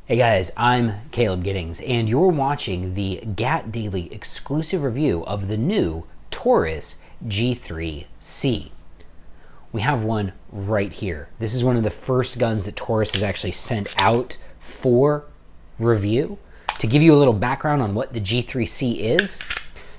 Hey guys, I'm Caleb Giddings, and you're watching the GAT Daily exclusive review of the new Taurus G3c. We have one right here. This is one of the first guns that Taurus has actually sent out for review. To give you a little background on what the G3c is,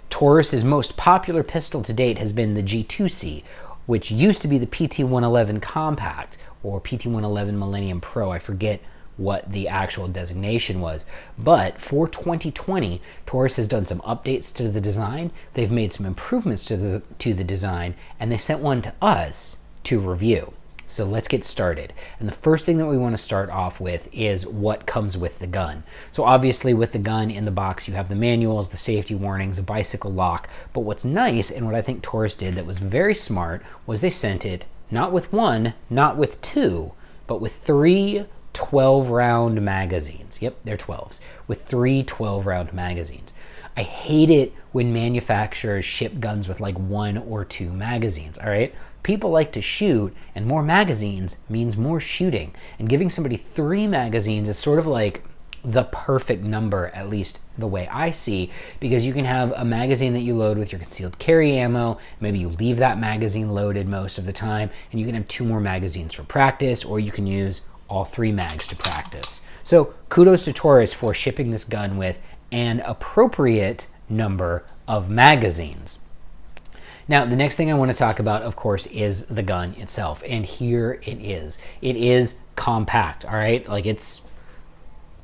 Taurus's most popular pistol to date has been the G2c, which used to be the PT-111 Compact or PT-111 Millennium Pro. I forget what the actual designation was. But for 2020, Taurus has done some updates to the design. They've made some improvements to the design, and they sent one to us to review. So let's get started. And the first thing that we want to start off with is what comes with the gun. So obviously with the gun in the box, you have the manuals, the safety warnings, a bicycle lock. But what's nice, and what I think Taurus did that was very smart, was they sent it not with one, not with two, but with three 12-round magazines. Yep, they're 12s, with three 12-round magazines. I hate it when manufacturers ship guns with like one or two magazines, all right? People like to shoot, and more magazines means more shooting. And giving somebody three magazines is sort of like the perfect number, at least the way I see, because you can have a magazine that you load with your concealed carry ammo. Maybe you leave that magazine loaded most of the time, and you can have two more magazines for practice, or you can use all three mags to practice. So kudos to Taurus for shipping this gun with an appropriate number of magazines. Now, the next thing I want to talk about, of course, is the gun itself. And here it is. It is compact, all right? Like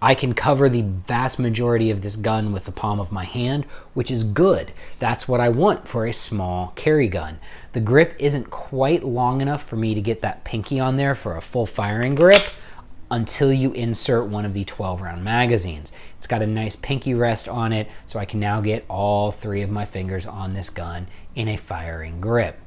I can cover the vast majority of this gun with the palm of my hand, which is good. That's what I want for a small carry gun. The grip isn't quite long enough for me to get that pinky on there for a full firing grip until you insert one of the 12-round magazines. It's got a nice pinky rest on it, so I can now get all three of my fingers on this gun in a firing grip.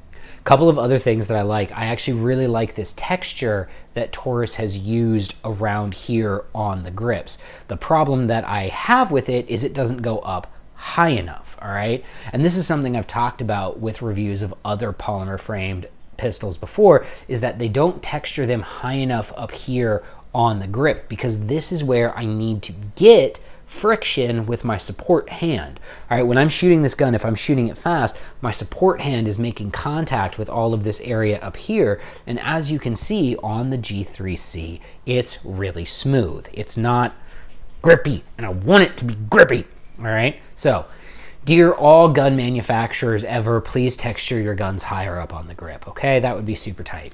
Couple of other things that I like. I actually really like this texture that Taurus has used around here on the grips. The problem that I have with it is it doesn't go up high enough, all right? And this is something I've talked about with reviews of other polymer framed pistols before, is that they don't texture them high enough up here on the grip, because this is where I need to get friction with my support hand. All right, when I'm shooting this gun, if I'm shooting it fast, my support hand is making contact with all of this area up here. And as you can see on the G3c, it's really smooth. It's not grippy, and I want it to be grippy. All right, so dear all gun manufacturers ever, please texture your guns higher up on the grip. Okay, that would be super tight.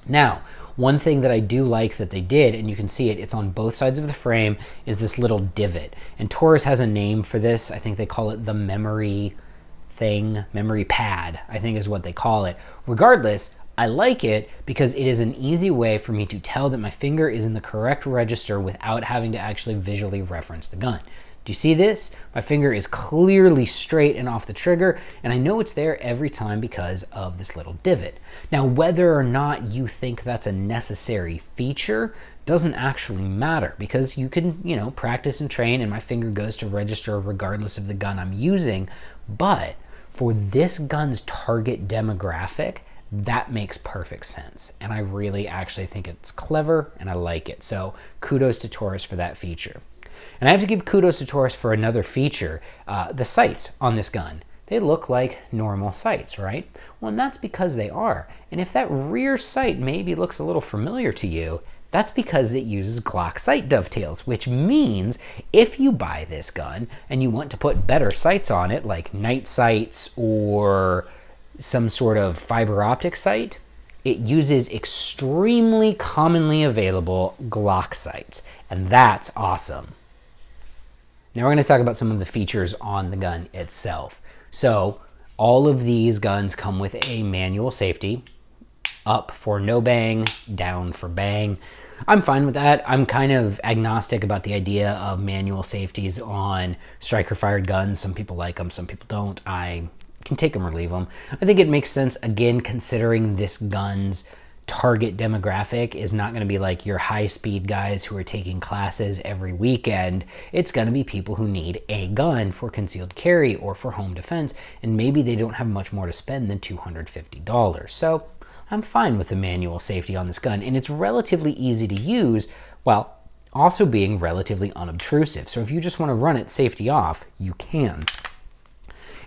Now, one thing that I do like that they did, and you can see it, it's on both sides of the frame, is this little divot. And Taurus has a name for this. I think they call it the memory thing, memory pad, I think is what they call it. Regardless, I like it because it is an easy way for me to tell that my finger is in the correct register without having to actually visually reference the gun. Do you see this? My finger is clearly straight and off the trigger, and I know it's there every time because of this little divot. Now, whether or not you think that's a necessary feature doesn't actually matter, because you can, practice and train and my finger goes to register regardless of the gun I'm using. But for this gun's target demographic, that makes perfect sense. And I really actually think it's clever and I like it. So kudos to Taurus for that feature. And I have to give kudos to Taurus for another feature. The sights on this gun, they look like normal sights, right? Well, and that's because they are. And if that rear sight maybe looks a little familiar to you, that's because it uses Glock sight dovetails, which means if you buy this gun and you want to put better sights on it, like night sights or some sort of fiber optic sight, it uses extremely commonly available Glock sights, and that's awesome. Now we're going to talk about some of the features on the gun itself. So all of these guns come with a manual safety, up for no bang, down for bang. I'm fine with that. I'm kind of agnostic about the idea of manual safeties on striker fired guns. Some people like them, some people don't. I can take them or leave them. I think it makes sense, again, considering this gun's target demographic is not going to be like your high-speed guys who are taking classes every weekend. It's going to be people who need a gun for concealed carry or for home defense, and maybe they don't have much more to spend than $250. So I'm fine with the manual safety on this gun, and it's relatively easy to use. Well, also being relatively unobtrusive. So if you just want to run it safety off, you can.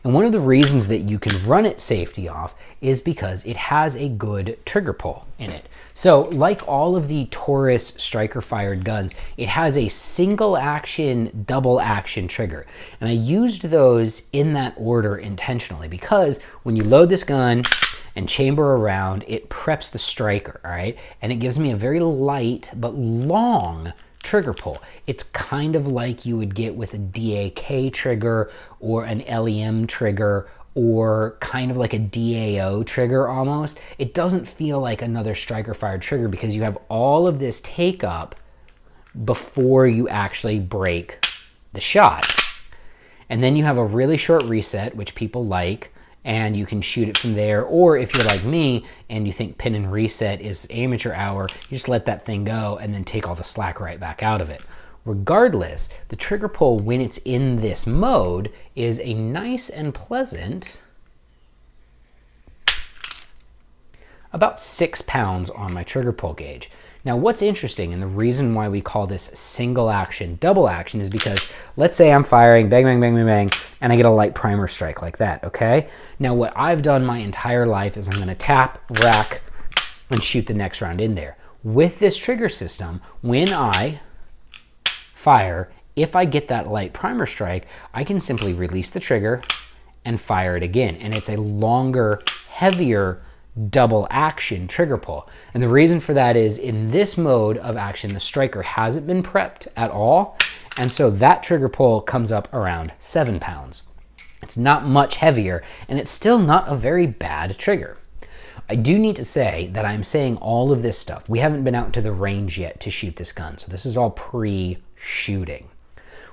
And one of the reasons that you can run it safety off is because it has a good trigger pull in it. So like all of the Taurus striker fired guns, it has a single action, double action trigger. And I used those in that order intentionally because when you load this gun and chamber around, it preps the striker, all right? And it gives me a very light but long trigger pull. It's kind of like you would get with a DAK trigger or an LEM trigger or kind of like a DAO trigger almost. It doesn't feel like another striker fired trigger because you have all of this take up before you actually break the shot. And then you have a really short reset, which people like, and you can shoot it from there. Or if you're like me and you think pin and reset is amateur hour, you just let that thing go and then take all the slack right back out of it. Regardless, the trigger pull when it's in this mode is a nice and pleasant about 6 pounds on my trigger pull gauge. Now what's interesting, and the reason why we call this single action, double action, is because let's say I'm firing bang, bang, bang, bang, bang, and I get a light primer strike like that, okay? Now what I've done my entire life is I'm gonna tap, rack, and shoot the next round in there. With this trigger system, when I fire, if I get that light primer strike, I can simply release the trigger and fire it again. And it's a longer, heavier double action trigger pull. And the reason for that is in this mode of action, the striker hasn't been prepped at all. And so that trigger pull comes up around 7 pounds. It's not much heavier, and it's still not a very bad trigger. I do need to say that I'm saying all of this stuff. We haven't been out to the range yet to shoot this gun. So this is all pre-shooting,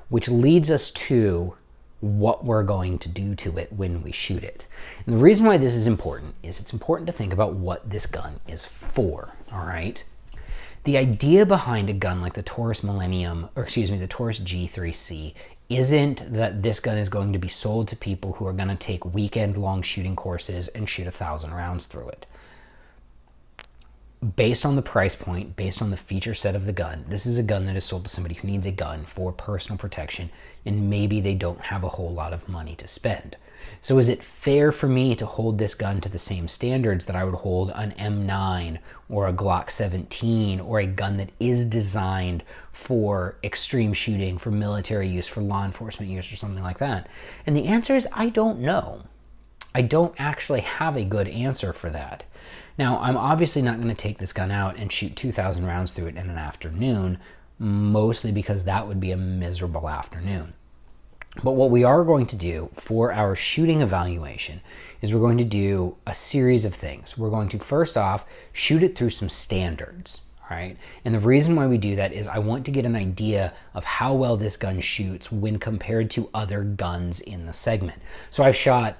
which leads us to what we're going to do to it when we shoot it. And the reason why this is important is it's important to think about what this gun is for, all right? The idea behind a gun like the Taurus the Taurus G3c isn't that this gun is going to be sold to people who are going to take weekend-long shooting courses and shoot 1,000 rounds through it. Based on the price point, based on the feature set of the gun, this is a gun that is sold to somebody who needs a gun for personal protection and maybe they don't have a whole lot of money to spend. So is it fair for me to hold this gun to the same standards that I would hold an M9 or a Glock 17 or a gun that is designed for extreme shooting, for military use, for law enforcement use or something like that? And the answer is I don't know. I don't actually have a good answer for that. Now, I'm obviously not going to take this gun out and shoot 2,000 rounds through it in an afternoon, mostly because that would be a miserable afternoon. But what we are going to do for our shooting evaluation is we're going to do a series of things. We're going to first off shoot it through some standards, all right? And the reason why we do that is I want to get an idea of how well this gun shoots when compared to other guns in the segment. So I've shot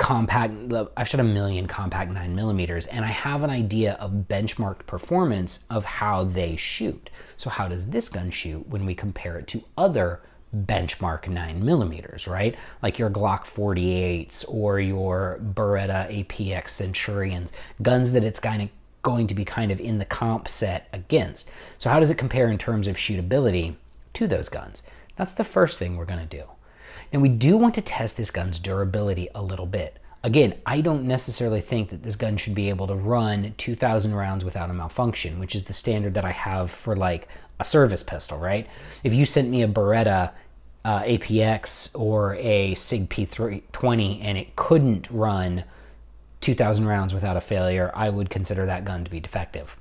a million compact 9mm, and I have an idea of benchmarked performance of how they shoot. So how does this gun shoot when we compare it to other benchmark 9mm, right? Like your Glock 48s or your Beretta APX Centurions, guns that it's going to be kind of in the comp set against. So how does it compare in terms of shootability to those guns? That's the first thing we're going to do. Now we do want to test this gun's durability a little bit. Again, I don't necessarily think that this gun should be able to run 2,000 rounds without a malfunction, which is the standard that I have for like a service pistol, right? If you sent me a Beretta APX or a SIG P20 and it couldn't run 2,000 rounds without a failure, I would consider that gun to be defective.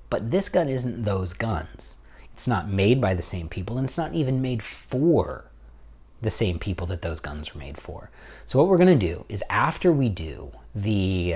But this gun isn't those guns. It's not made by the same people, and it's not even made for the same people that those guns are made for. So what we're going to do is after we do the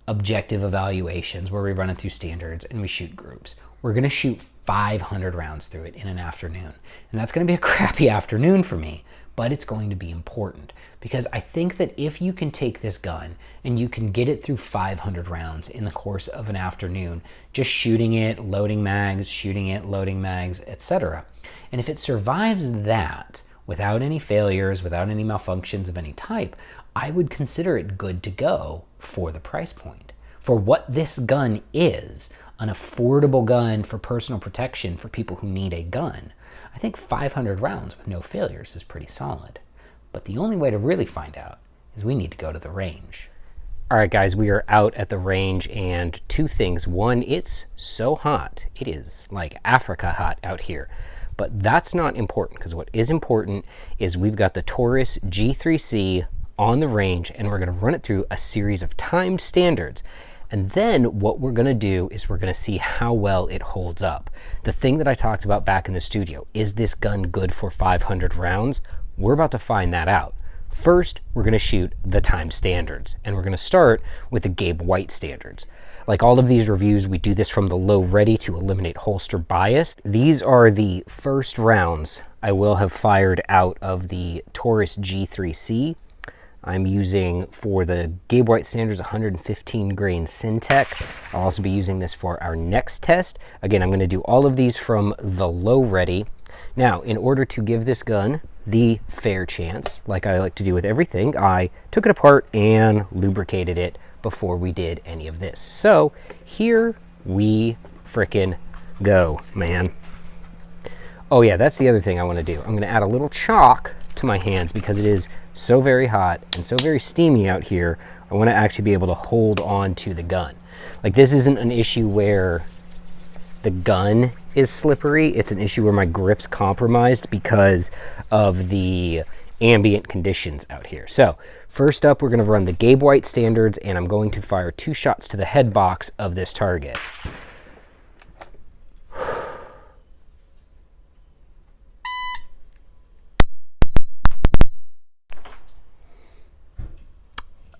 objective evaluations where we run it through standards and we shoot groups, we're going to shoot 500 rounds through it in an afternoon. And that's going to be a crappy afternoon for me, but it's going to be important because I think that if you can take this gun and you can get it through 500 rounds in the course of an afternoon, just shooting it, loading mags, shooting it, loading mags, etc. And if it survives that without any failures, without any malfunctions of any type, I would consider it good to go for the price point. For what this gun is, an affordable gun for personal protection for people who need a gun, I think 500 rounds with no failures is pretty solid. But the only way to really find out is we need to go to the range. All right, guys, we are out at the range, and two things. One, it's so hot. It is like Africa hot out here. But that's not important, because what is important is we've got the Taurus G3c on the range, and we're going to run it through a series of timed standards. And then what we're going to do is we're going to see how well it holds up. The thing that I talked about back in the studio, is this gun good for 500 rounds? We're about to find that out. First, we're going to shoot the time standards, and we're going to start with the Gabe White standards. Like all of these reviews, we do this from the low ready to eliminate holster bias. These are the first rounds I will have fired out of the Taurus G3c. I'm using, for the Gabe White standards, 115 grain Syntech. I'll also be using this for our next test. Again, I'm going to do all of these from the low ready. Now, in order to give this gun the fair chance, like I like to do with everything, I took it apart and lubricated it before we did any of this. So here we frickin' go, man. Oh yeah, that's the other thing I want to do. I'm going to add a little chalk to my hands because it is so very hot and so very steamy out here. I want to actually be able to hold on to the gun. Like, this isn't an issue where the gun is slippery. It's an issue where my grip's compromised because of the ambient conditions out here. So first up, we're going to run the Gabe White standards, and I'm going to fire 2 shots to the head box of this target.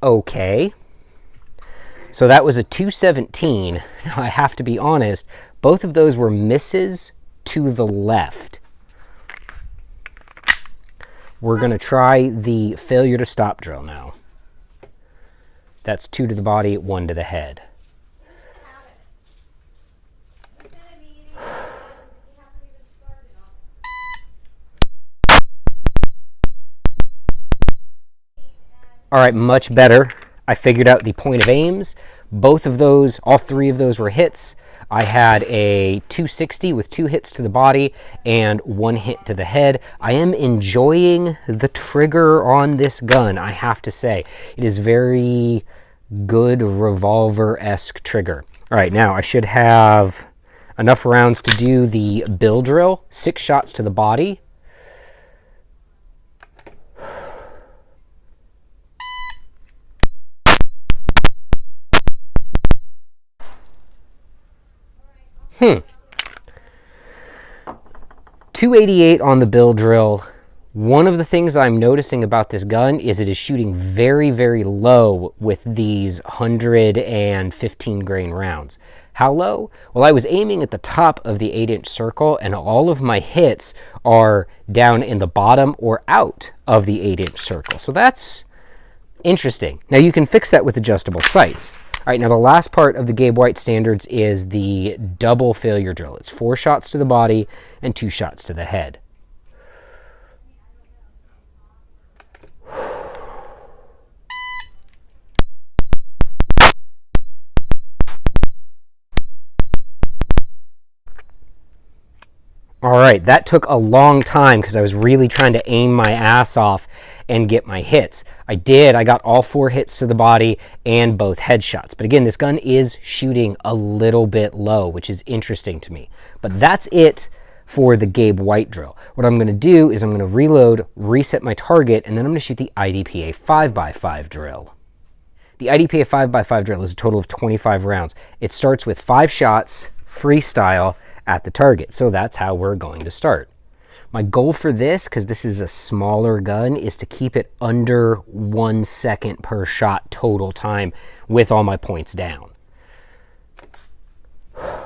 Okay, so that was a 217. Now I have to be honest, both of those were misses to the left. We're going to try the failure to stop drill now. That's 2 to the body, 1 to the head. All right, much better. I figured out the point of aims. Both of those, all 3 of those were hits. I had a 260 with 2 hits to the body and 1 hit to the head. I am enjoying the trigger on this gun, I have to say. It is very good revolver-esque trigger. All right, now I should have enough rounds to do the bill drill. 6 shots to the body. Hmm. 288 on the bill drill. One of the things I'm noticing about this gun is it is shooting very, very low with these 115 grain rounds. How low? Well, I was aiming at the top of the 8-inch circle, and all of my hits are down in the bottom or out of the 8-inch circle. So that's interesting. Now, you can fix that with adjustable sights. All right, now the last part of the Gabe White standards is the double failure drill. It's 4 shots to the body and 2 shots to the head. All right, that took a long time because I was really trying to aim my ass off and get my hits. I did. I got all 4 hits to the body and both headshots. But again, this gun is shooting a little bit low, which is interesting to me. But that's it for the Gabe White drill. What I'm going to do is I'm going to reload, reset my target, and then I'm going to shoot the IDPA 5x5 drill. The IDPA 5x5 drill is a total of 25 rounds. It starts with 5 shots, freestyle, at the target. So that's how we're going to start. My goal for this, because this is a smaller gun, is to keep it under 1 second per shot total time with all my points down. All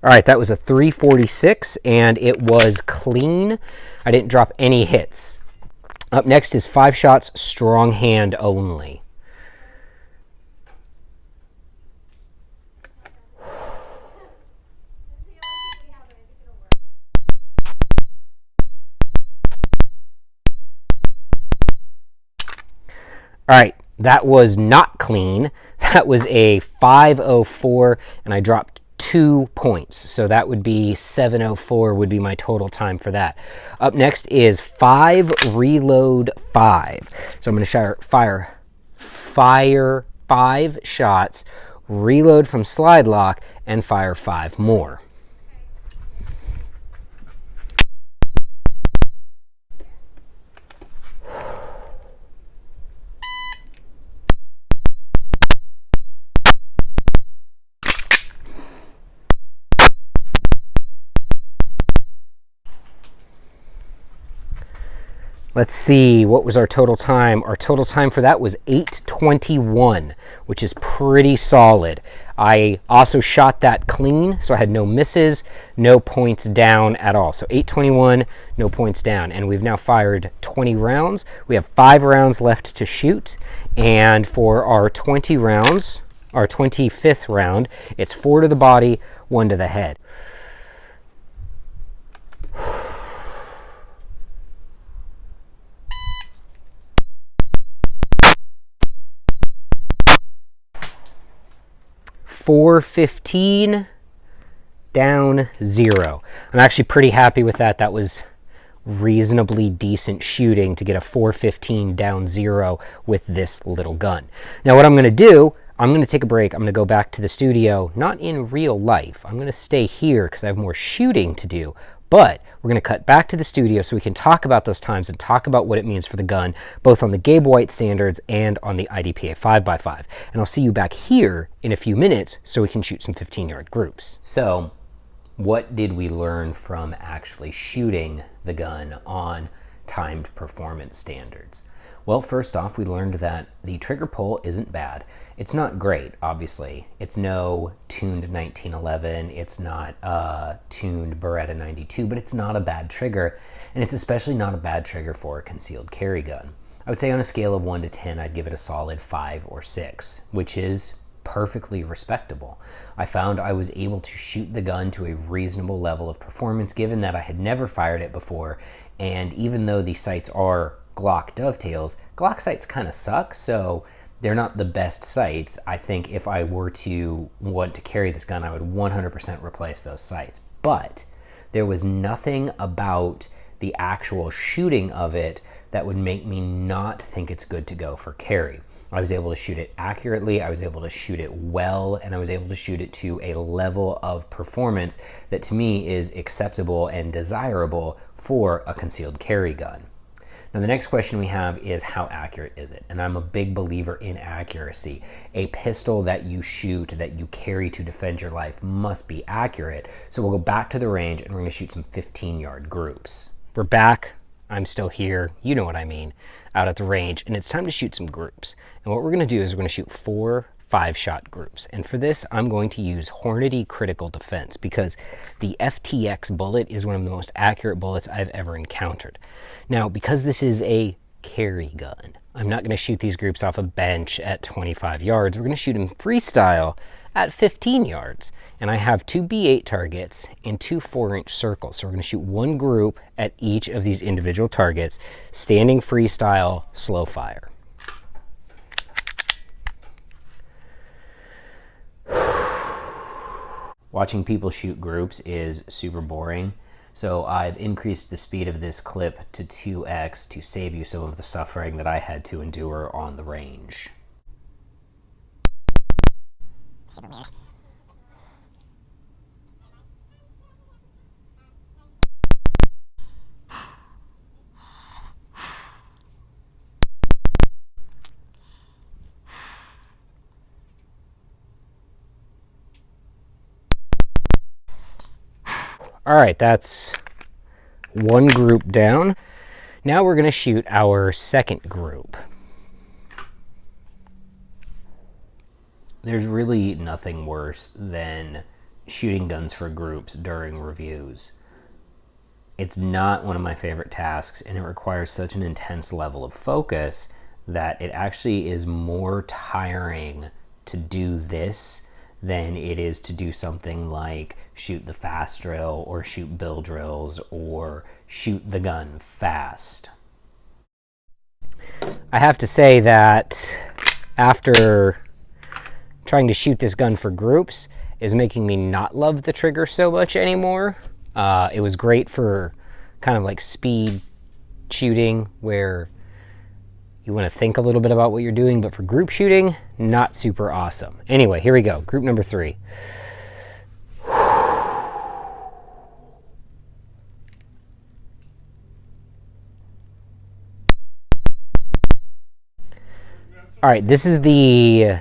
right, that was a 346, and it was clean. I didn't drop any hits. Up next is 5 shots, strong hand only. All right, that was not clean. That was a 5:04, and I dropped 2 points. So that would be 7:04 would be my total time for that. Up next is 5 reload 5. So I'm going to fire 5 shots, reload from slide lock, and fire 5 more. 'Let's see, what was our total time? Our total time for that was 8:21, which is pretty solid. I also shot that clean, so I had no misses, no points down at all. So 8:21, no points down. And we've now fired 20 rounds. We have 5 rounds left to shoot. And for our 20 rounds, our 25th round, it's 4 to the body, 1 to the head. .415 down 0. I'm actually pretty happy with that. That was reasonably decent shooting to get a 415 down 0 with this little gun. Now what I'm going to do, I'm going to take a break. I'm going to go back to the studio, not in real life. I'm going to stay here because I have more shooting to do. But we're going to cut back to the studio so we can talk about those times and talk about what it means for the gun, both on the Gabe White standards and on the IDPA 5x5. And I'll see you back here in a few minutes so we can shoot some 15-yard groups. So what did we learn from actually shooting the gun on timed performance standards? Well, first off, we learned that the trigger pull isn't bad. It's not great, obviously. It's no tuned 1911. It's not tuned Beretta 92, but it's not a bad trigger, and it's especially not a bad trigger for a concealed carry gun. I would say on a scale of 1 to 10, I'd give it a solid 5 or 6, which is perfectly respectable. I found I was able to shoot the gun to a reasonable level of performance, given that I had never fired it before, and even though the sights are Glock dovetails, Glock sights kind of suck, so they're not the best sights. I think if I were to want to carry this gun, I would 100% replace those sights. But there was nothing about the actual shooting of it that would make me not think it's good to go for carry. I was able to shoot it accurately, I was able to shoot it well, and I was able to shoot it to a level of performance that to me is acceptable and desirable for a concealed carry gun. Now the next question we have is, how accurate is it? And I'm a big believer in accuracy. A pistol that you shoot, that you carry to defend your life, must be accurate. So we'll go back to the range and we're going to shoot some 15-yard groups. We're back. I'm still here. You know what I mean. Out at the range, and it's time to shoot some groups. And what we're going to do is we're going to shoot 4 5-shot groups. And for this, I'm going to use Hornady Critical Defense because the FTX bullet is one of the most accurate bullets I've ever encountered. Now, because this is a carry gun, I'm not going to shoot these groups off a bench at 25 yards. We're going to shoot them freestyle at 15 yards. And I have 2 B8 targets and 2 4-inch circles. So we're going to shoot 1 group at each of these individual targets, standing freestyle, slow fire. Watching people shoot groups is super boring, so I've increased the speed of this clip to 2x to save you some of the suffering that I had to endure on the range. All right, that's 1 group down. Now we're going to shoot our second group. There's really nothing worse than shooting guns for groups during reviews. It's not one of my favorite tasks, and it requires such an intense level of focus that it actually is more tiring to do this than it is to do something like shoot the fast drill or shoot bill drills or shoot the gun fast. I have to say that after trying to shoot this gun for groups is making me not love the trigger so much anymore. It was great for kind of like speed shooting where you want to think a little bit about what you're doing, but for group shooting, not super awesome. Anyway, here we go. Group number 3. All right, this is the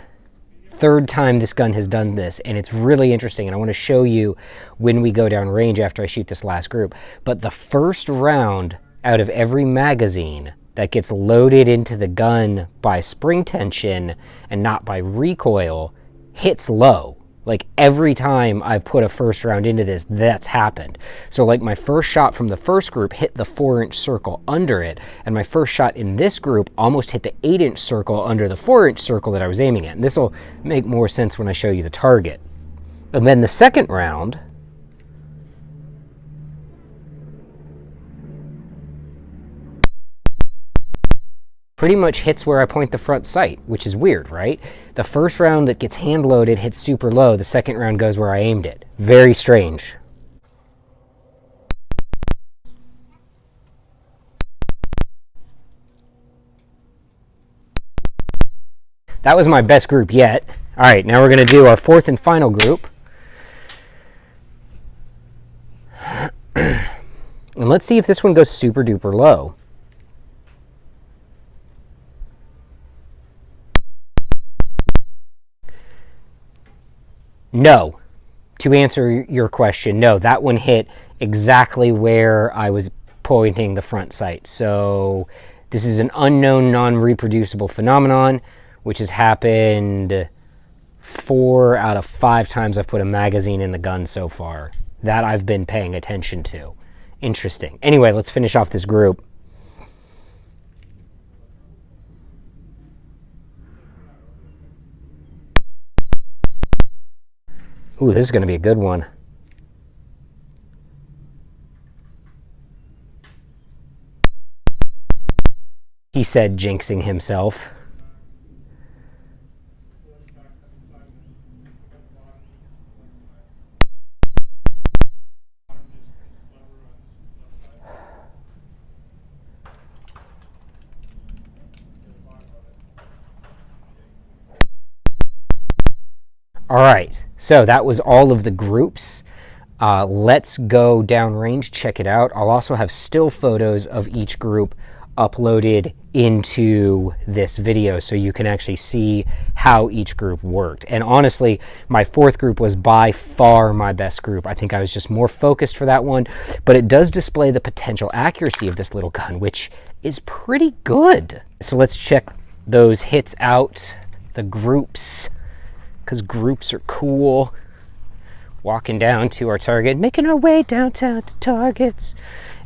third time this gun has done this, and it's really interesting, and I want to show you when we go down range after I shoot this last group. But the first round out of every magazine that gets loaded into the gun by spring tension and not by recoil hits low. Like every time I've put a first round into this, that's happened. So like my first shot from the first group hit the 4-inch circle under it, and my first shot in this group almost hit the 8-inch circle under the 4-inch circle that I was aiming at. And this will make more sense when I show you the target. And then the second round, pretty much hits where I point the front sight, which is weird, right? The first round that gets hand loaded hits super low. The second round goes where I aimed it. Very strange. That was my best group yet. All right, now we're going to do our fourth and final group. And let's see if this one goes super duper low. No. To answer your question, no, that one hit exactly where I was pointing the front sight. So this is an unknown, non-reproducible phenomenon, which has happened 4 out of 5 times I've put a magazine in the gun so far. That I've been paying attention to. Interesting. Anyway, let's finish off this group. Ooh, this is going to be a good one. He said, jinxing himself. All right, so that was all of the groups. Let's go downrange, check it out. I'll also have still photos of each group uploaded into this video so you can actually see how each group worked. And honestly, my fourth group was by far my best group. I think I was just more focused for that one, but it does display the potential accuracy of this little gun, which is pretty good. So let's check those hits out, the groups, because groups are cool. Walking down to our target, making our way downtown to targets.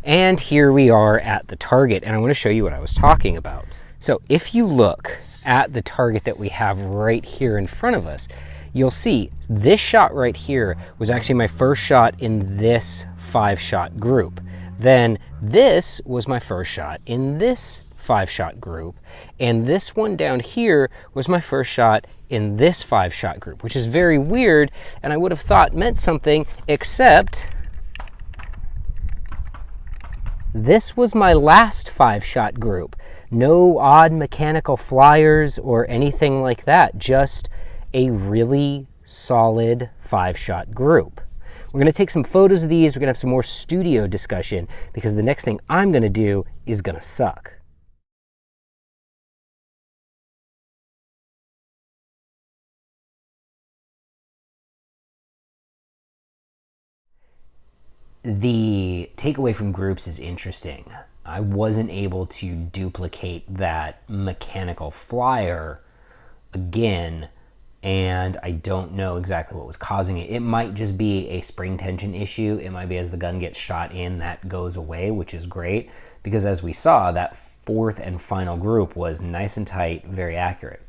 And here we are at the target, and I want to show you what I was talking about. So if you look at the target that we have right here in front of us, you'll see this shot right here was actually my first shot in this 5-shot group. Then this was my first shot in this 5-shot group, and this one down here was my first shot in this 5-shot group, which is very weird, and I would have thought meant something, except this was my last 5-shot group. No odd mechanical flyers or anything like that, just a really solid 5-shot group. We're going to take some photos of these. We're going to have some more studio discussion, because the next thing I'm going to do is going to suck. The takeaway from groups is interesting. I wasn't able to duplicate that mechanical flyer again, and I don't know exactly what was causing it. It might just be a spring tension issue. It might be as the gun gets shot in, that goes away, which is great, because as we saw, that fourth and final group was nice and tight, very accurate.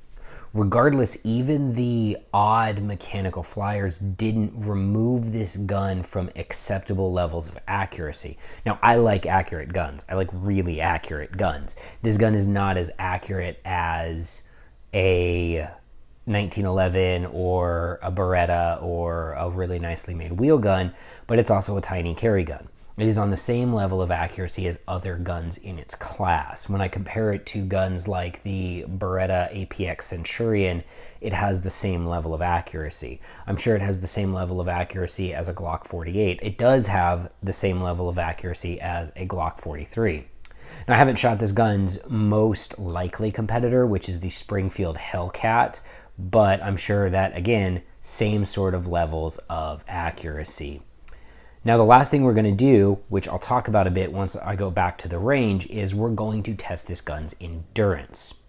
Regardless, even the odd mechanical flyers didn't remove this gun from acceptable levels of accuracy. Now, I like accurate guns. I like really accurate guns. This gun is not as accurate as a 1911 or a Beretta or a really nicely made wheel gun, but it's also a tiny carry gun. It is on the same level of accuracy as other guns in its class. When I compare it to guns like the Beretta APX Centurion, it has the same level of accuracy. I'm sure it has the same level of accuracy as a Glock 48. It does have the same level of accuracy as a Glock 43. Now, I haven't shot this gun's most likely competitor, which is the Springfield Hellcat, but I'm sure that, again, same sort of levels of accuracy. Now, the last thing we're going to do, which I'll talk about a bit once I go back to the range, is we're going to test this gun's endurance.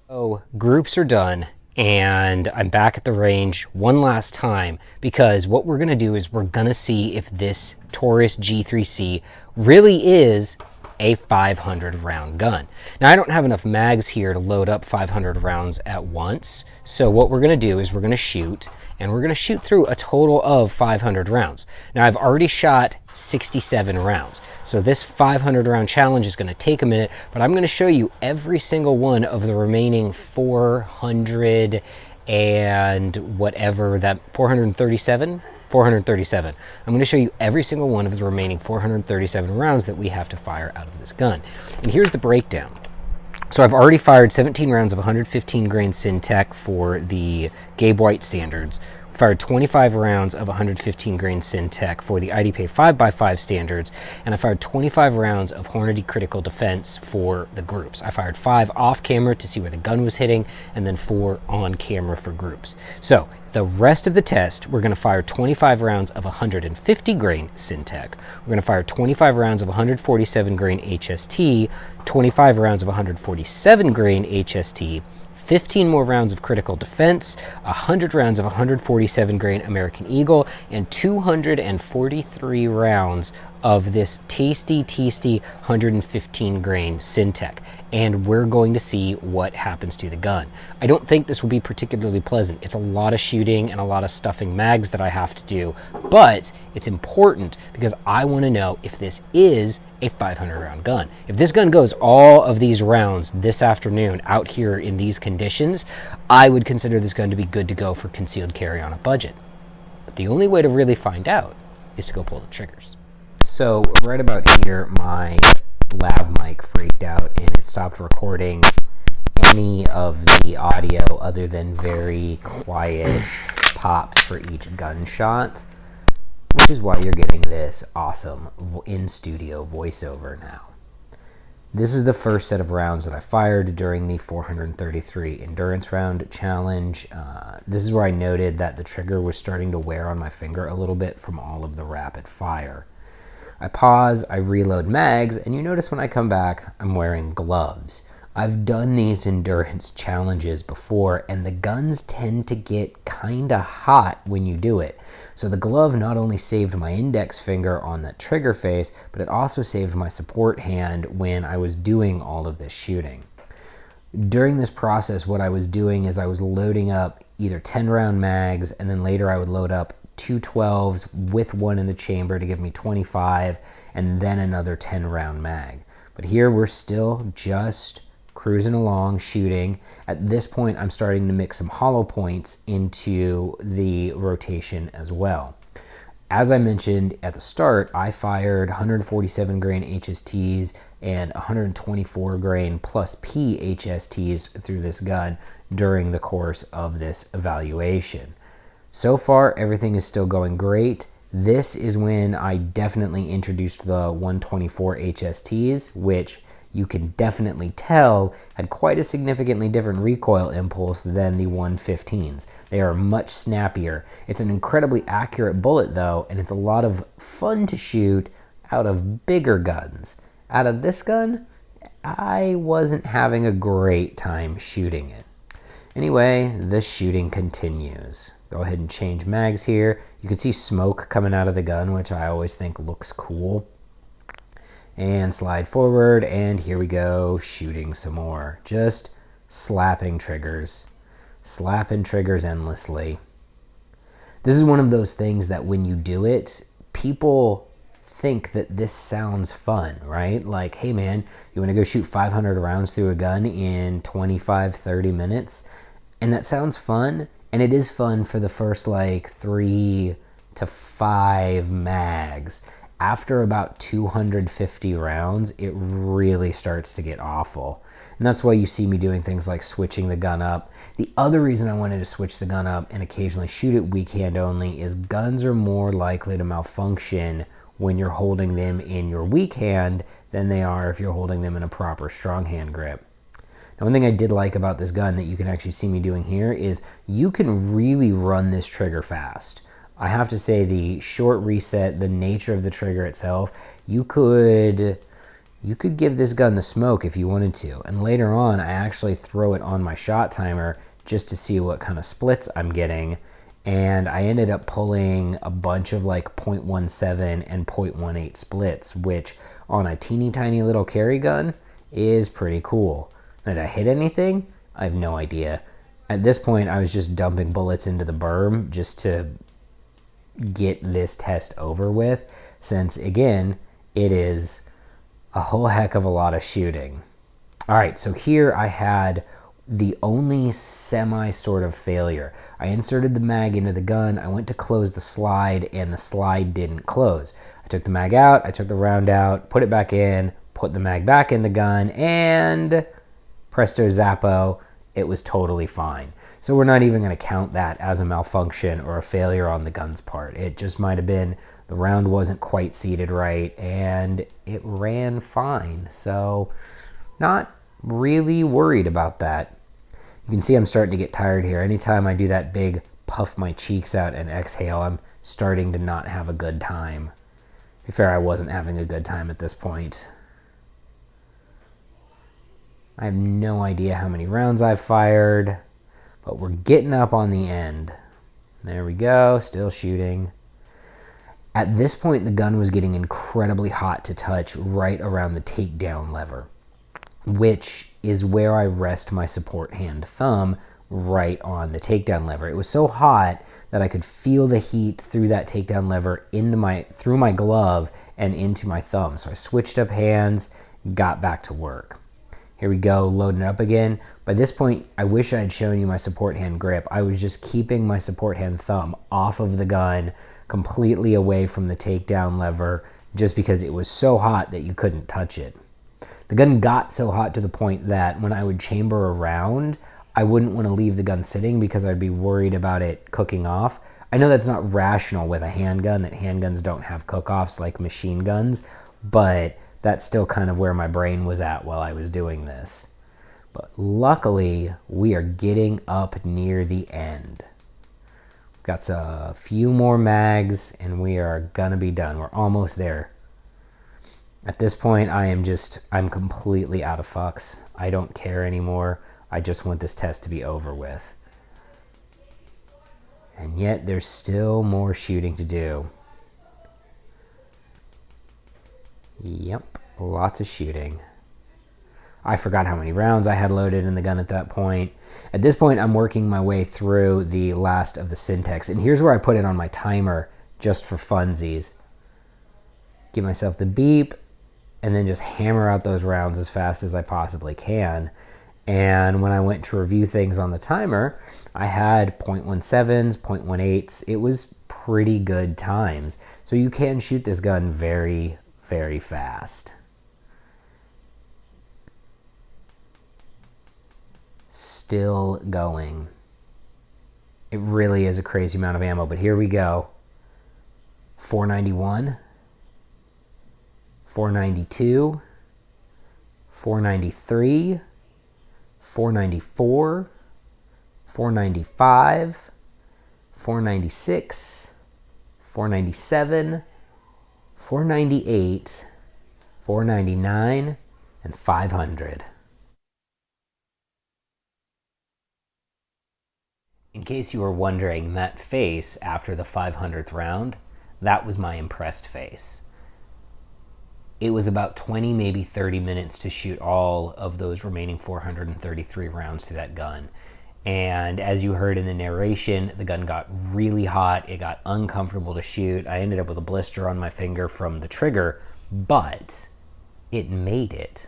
So, groups are done, and I'm back at the range one last time, because what we're going to do is we're going to see if this Taurus G3c really is a 500 round gun. Now, I don't have enough mags here to load up 500 rounds at once, so what we're going to do is we're going to shoot, and we're going to shoot through a total of 500 rounds. Now, I've already shot 67 rounds, so this 500 round challenge is going to take a minute, but I'm going to show you every single one of the remaining 400 and whatever that 437. I'm going to show you every single one of the remaining 437 rounds that we have to fire out of this gun. And here's the breakdown. So I've already fired 17 rounds of 115 grain Syntech for the Gabe White standards. Fired 25 rounds of 115 grain Syntech for the IDPA 5x5 standards, and I fired 25 rounds of Hornady Critical Defense for the groups. I fired 5 off camera to see where the gun was hitting, and then 4 on camera for groups. So the rest of the test, we're going to fire 25 rounds of 150 grain Syntech. We're going to fire 25 rounds of 147 grain HST, 25 rounds of 147 grain HST, 15 more rounds of Critical Defense, 100 rounds of 147 grain American Eagle, and 243 rounds of this tasty 115 grain Syntech. And we're going to see what happens to the gun. I don't think this will be particularly pleasant. It's a lot of shooting and a lot of stuffing mags that I have to do, but it's important because I want to know if this is a 500 round gun. If this gun goes all of these rounds this afternoon out here in these conditions, I would consider this gun to be good to go for concealed carry on a budget. But the only way to really find out is to go pull the triggers. So right about here, my lav mic freaked out and it stopped recording any of the audio other than very quiet pops for each gunshot, which is why you're getting this awesome in-studio voiceover now. This is the first set of rounds that I fired during the 433 endurance round challenge. This is where I noted that the trigger was starting to wear on my finger a little bit from all of the rapid fire. I pause, I reload mags, and you notice when I come back, I'm wearing gloves. I've done these endurance challenges before, and the guns tend to get kinda hot when you do it. So the glove not only saved my index finger on the trigger face, but it also saved my support hand when I was doing all of this shooting. During this process, what I was doing is I was loading up either 10 round mags, and then later I would load up 2 12s with one in the chamber to give me 25, and then another 10 round mag. But here we're still just cruising along, shooting. At this point, I'm starting to mix some hollow points into the rotation as well. As I mentioned at the start, I fired 147 grain HSTs and 124 grain plus P HSTs through this gun during the course of this evaluation. So far, everything is still going great. This is when I definitely introduced the 124 HSTs, which you can definitely tell had quite a significantly different recoil impulse than the 115s. They are much snappier. It's an incredibly accurate bullet though, and it's a lot of fun to shoot out of bigger guns. Out of this gun, I wasn't having a great time shooting it. Anyway, the shooting continues. Go ahead and change mags here. You can see smoke coming out of the gun, which I always think looks cool. And slide forward, and here we go, shooting some more. Just slapping triggers endlessly. This is one of those things that when you do it, people think that this sounds fun, right? Like, hey man, you want to go shoot 500 rounds through a gun in 25-30 minutes? And that sounds fun, and it is fun for the first like 3 to 5 mags. After about 250 rounds, it really starts to get awful. And that's why you see me doing things like switching the gun up. The other reason I wanted to switch the gun up and occasionally shoot it weak hand only is guns are more likely to malfunction when you're holding them in your weak hand than they are if you're holding them in a proper strong hand grip. Now, one thing I did like about this gun that you can actually see me doing here is you can really run this trigger fast. I have to say the short reset, the nature of the trigger itself, you could give this gun the smoke if you wanted to. And later on, I actually throw it on my shot timer just to see what kind of splits I'm getting. And I ended up pulling a bunch of like 0.17 and 0.18 splits, which on a teeny tiny little carry gun is pretty cool. Did I hit anything? I have no idea. At this point, I was just dumping bullets into the berm just to get this test over with, since again, it is a whole heck of a lot of shooting. All right, so here I had the only semi sort of failure. I inserted the mag into the gun, I went to close the slide, and the slide didn't close. I took the mag out, I took the round out, put it back in, put the mag back in the gun, and presto zappo, it was totally fine. So we're not even going to count that as a malfunction or a failure on the gun's part. It just might have been the round wasn't quite seated right and it ran fine. So not really worried about that. You can see I'm starting to get tired here. Anytime I do that big puff my cheeks out and exhale, I'm starting to not have a good time. To be fair, I wasn't having a good time at this point. I have no idea how many rounds I've fired, but we're getting up on the end. There we go, still shooting. At this point, the gun was getting incredibly hot to touch right around the takedown lever, which is where I rest my support hand thumb, right on the takedown lever. It was so hot that I could feel the heat through that takedown lever through my glove and into my thumb. So I switched up hands, got back to work. Here we go, loading it up again. By this point, I wish I had shown you my support hand grip. I was just keeping my support hand thumb off of the gun, completely away from the takedown lever, just because it was so hot that you couldn't touch it. The gun got so hot to the point that when I would chamber a round, I wouldn't want to leave the gun sitting because I'd be worried about it cooking off. I know that's not rational with a handgun, that handguns don't have cook-offs like machine guns, but that's still kind of where my brain was at while I was doing this. But luckily, we are getting up near the end. We've got a few more mags and we are gonna be done. We're almost there. At this point, I'm completely out of fucks. I don't care anymore. I just want this test to be over with. And yet, there's still more shooting to do. Yep, lots of shooting. I forgot how many rounds I had loaded in the gun at that point. At this point, I'm working my way through the last of the Syntex, and here's where I put it on my timer just for funsies. Give myself the beep, and then just hammer out those rounds as fast as I possibly can. And when I went to review things on the timer, I had 0.17s, 0.18s. It was pretty good times. So you can shoot this gun very, very fast. Still going. It really is a crazy amount of ammo, but here we go. 491, 492, 493, 494, 495, 496, 497, 498, 499, and 500. In case you were wondering, that face after the 500th round, that was my impressed face. it was about 20, maybe 30 minutes to shoot all of those remaining 433 rounds to that gun. And as you heard in the narration, the gun got really hot. It got uncomfortable to shoot. I ended up with a blister on my finger from the trigger, but it made it.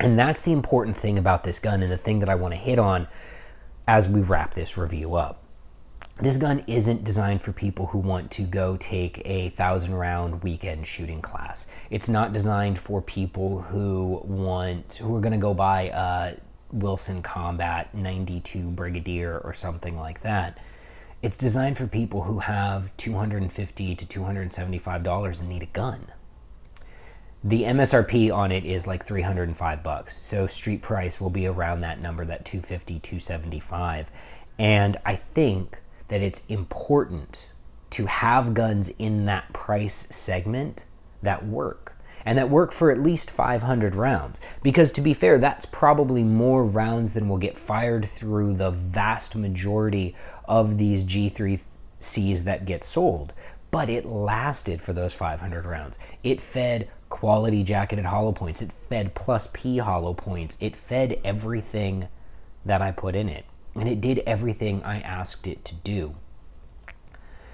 And that's the important thing about this gun, and the thing that I want to hit on as we wrap this review up. This gun isn't designed for people who want to go take a 1,000-round weekend shooting class. It's not designed for people who are going to go buy a Wilson Combat 92 Brigadier or something like that. It's designed for people who have $250 to $275 and need a gun. The MSRP on it is like $305, so street price will be around that number, that $250, $275. And I think that it's important to have guns in that price segment that work, and that work for at least 500 rounds. Because to be fair, that's probably more rounds than will get fired through the vast majority of these G3Cs that get sold. But it lasted for those 500 rounds. It fed quality jacketed hollow points. It fed plus P hollow points. It fed everything that I put in it. And it did everything I asked it to do.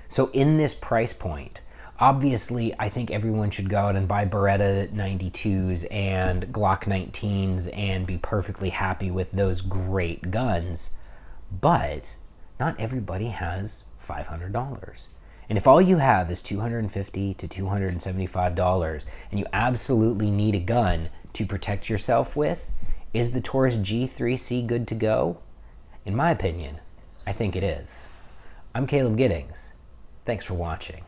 So in this price point, obviously, I think everyone should go out and buy Beretta 92s and Glock 19s and be perfectly happy with those great guns. But not everybody has $500. And if all you have is $250 to $275 and you absolutely need a gun to protect yourself with, is the Taurus G3c good to go? In my opinion, I think it is. I'm Caleb Giddings. Thanks for watching.